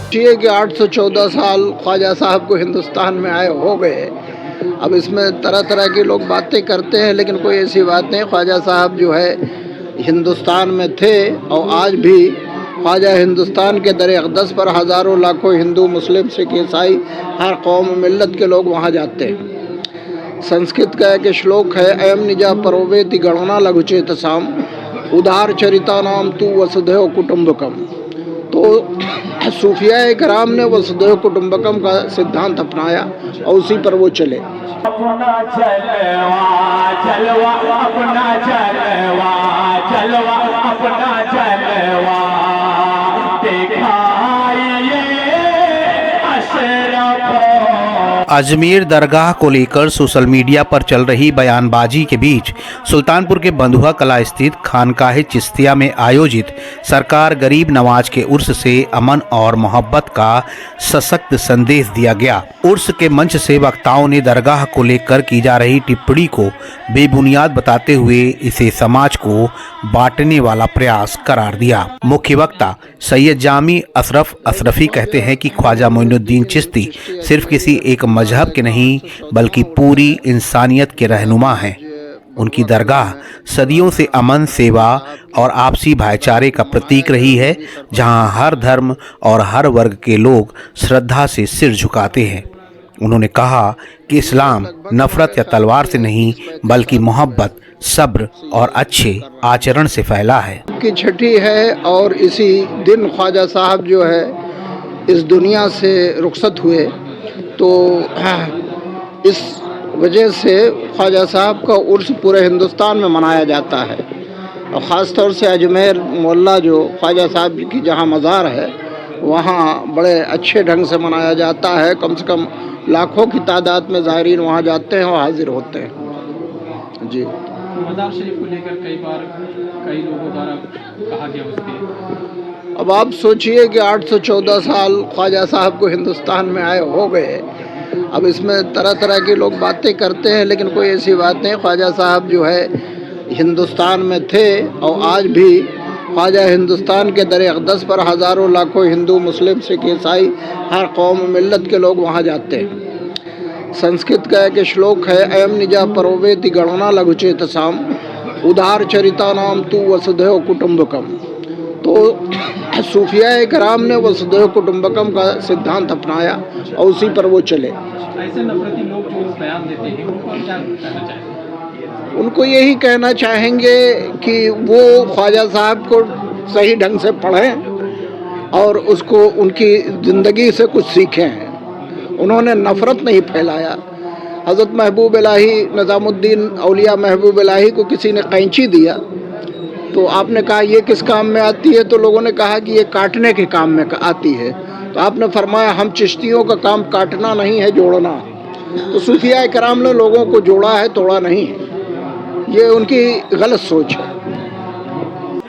ये कि 814 साल ख्वाजा साहब को हिंदुस्तान में आए हो गए। अब इसमें तरह तरह के लोग बातें करते हैं, लेकिन कोई ऐसी बात नहीं। ख्वाजा साहब जो है हिंदुस्तान में थे और आज भी ख्वाजा हिंदुस्तान के दर अक़दस पर हज़ारों लाखों हिंदू, मुस्लिम, सिख, ईसाई, हर कौम मिल्लत के लोग वहाँ जाते हैं। संस्कृत का एक श्लोक है, अयम निजा परोवेति गणना लघुचेतसाम उदार चरिता नाम तू वसुधैव कुटुंबकम। तो सूफिया कराम ने वसुधैव कुटुंबकम का सिद्धांत अपनाया और उसी पर वो चले। अपना जलवा जलवा अपना जलवा जलवा अपना जलवा दिखाइए अशरफ। अजमेर दरगाह को लेकर सोशल मीडिया पर चल रही बयानबाजी के बीच सुल्तानपुर के बंधुआ कला स्थित खानकाह चिश्तिया में आयोजित सरकार गरीब नवाज के उर्स से अमन और मोहब्बत का सशक्त संदेश दिया गया। उर्स के मंच से वक्ताओं ने दरगाह को लेकर की जा रही टिप्पणी को बेबुनियाद बताते हुए इसे समाज को बांटने वाला प्रयास करार दिया। मुख्य वक्ता सैयद जामी अशरफ अशरफी कहते हैं कि ख्वाजा मोइनुद्दीन चिश्ती सिर्फ किसी एक मजहब के नहीं बल्कि पूरी इंसानियत के रहनुमा हैं। उनकी दरगाह सदियों से अमन, सेवा और आपसी भाईचारे का प्रतीक रही है, जहां हर धर्म और हर वर्ग के लोग श्रद्धा से सिर झुकाते हैं। उन्होंने कहा कि इस्लाम नफरत या तलवार से नहीं बल्कि मोहब्बत, सब्र और अच्छे आचरण से फैला है। की छठी है और इसी दिन ख्वाजा साहब जो है इस दुनिया से रुखसत हुए, तो इस वजह से ख्वाजा साहब का उर्स पूरे हिंदुस्तान में मनाया जाता है। और ख़ास तौर से अजमेर मोहल्ला जो ख्वाजा साहब की जहाँ मज़ार है वहाँ बड़े अच्छे ढंग से मनाया जाता है। कम से कम लाखों की तादाद में ज़ायरीन वहाँ जाते हैं और हाजिर होते हैं। जी, मज़ार शरीफ को लेकर कई बार कई लोगों द्वारा कहा गया उसके। अब आप सोचिए कि 814 साल ख्वाजा साहब को हिंदुस्तान में आए हो गए। अब इसमें तरह तरह के लोग बातें करते हैं, लेकिन कोई ऐसी बात नहीं। ख्वाजा साहब जो है हिंदुस्तान में थे और आज भी ख्वाजा हिंदुस्तान के दर अक़दस पर हज़ारों लाखों हिंदू, मुस्लिम, सिख, ईसाई, हर कौम मिल्लत के लोग वहाँ जाते हैं। संस्कृत का एक श्लोक है, अयम निजा परोवेति गणना लघुचेतसाम उदार चरिता नाम तू वसुधैव कुटुंबकम। तो सूफिया कराम ने वसुधैव कुटुंबकम का सिद्धांत अपनाया और उसी पर वो चले। ऐसे नफरती लोग जो बयान देते हैं उनको क्या कहना चाहेंगे? उनको यही कहना चाहेंगे कि वो ख्वाजा साहब को सही ढंग से पढ़ें और उसको उनकी ज़िंदगी से कुछ सीखें। उन्होंने नफ़रत नहीं फैलाया। हज़रत महबूब इलाही निज़ामुद्दीन औलिया महबूब इलाही को किसी ने कैंची दिया तो आपने कहा ये किस काम में आती है, तो लोगों ने कहा कि ये काटने के काम में आती है। तो आपने फरमाया हम चिश्तियों का काम काटना नहीं है, जोड़ना। तो सूफिया कराम ने लोगों को जोड़ा है, तोड़ा नहीं है। ये उनकी गलत सोच है।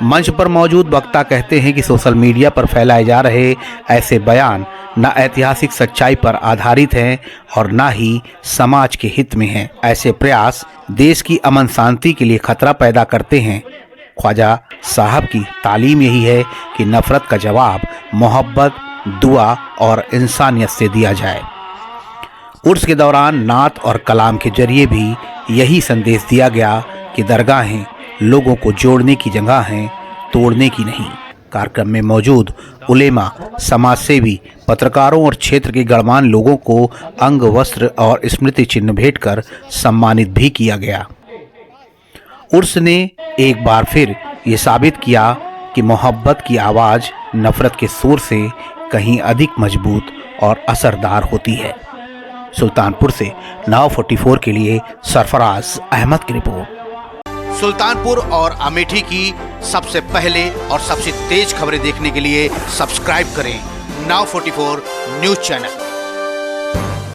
मंच पर मौजूद वक्ता कहते हैं कि सोशल मीडिया पर फैलाए जा रहे ऐसे बयान न ऐतिहासिक सच्चाई पर आधारित हैं और न ही समाज के हित में हैं। ऐसे प्रयास देश की अमन शांति के लिए खतरा पैदा करते हैं। ख्वाजा साहब की तालीम यही है कि नफरत का जवाब मोहब्बत, दुआ और इंसानियत से दिया जाए। उर्स के दौरान नात और कलाम के जरिए भी यही संदेश दिया गया कि दरगाहें लोगों को जोड़ने की जगह हैं, तोड़ने की नहीं। कार्यक्रम में मौजूद उलेमा, समाजसेवी, पत्रकारों और क्षेत्र के गणमान्य लोगों को अंग वस्त्र और स्मृति चिन्ह भेंट कर सम्मानित भी किया गया। उर्स ने एक बार फिर ये साबित किया कि मोहब्बत की आवाज़ नफ़रत के शोर से कहीं अधिक मजबूत और असरदार होती है। सुल्तानपुर से नाव 44 के लिए सरफराज अहमद की रिपोर्ट। सुल्तानपुर और अमेठी की सबसे पहले और सबसे तेज खबरें देखने के लिए सब्सक्राइब करें नाव 44 न्यूज़ चैनल।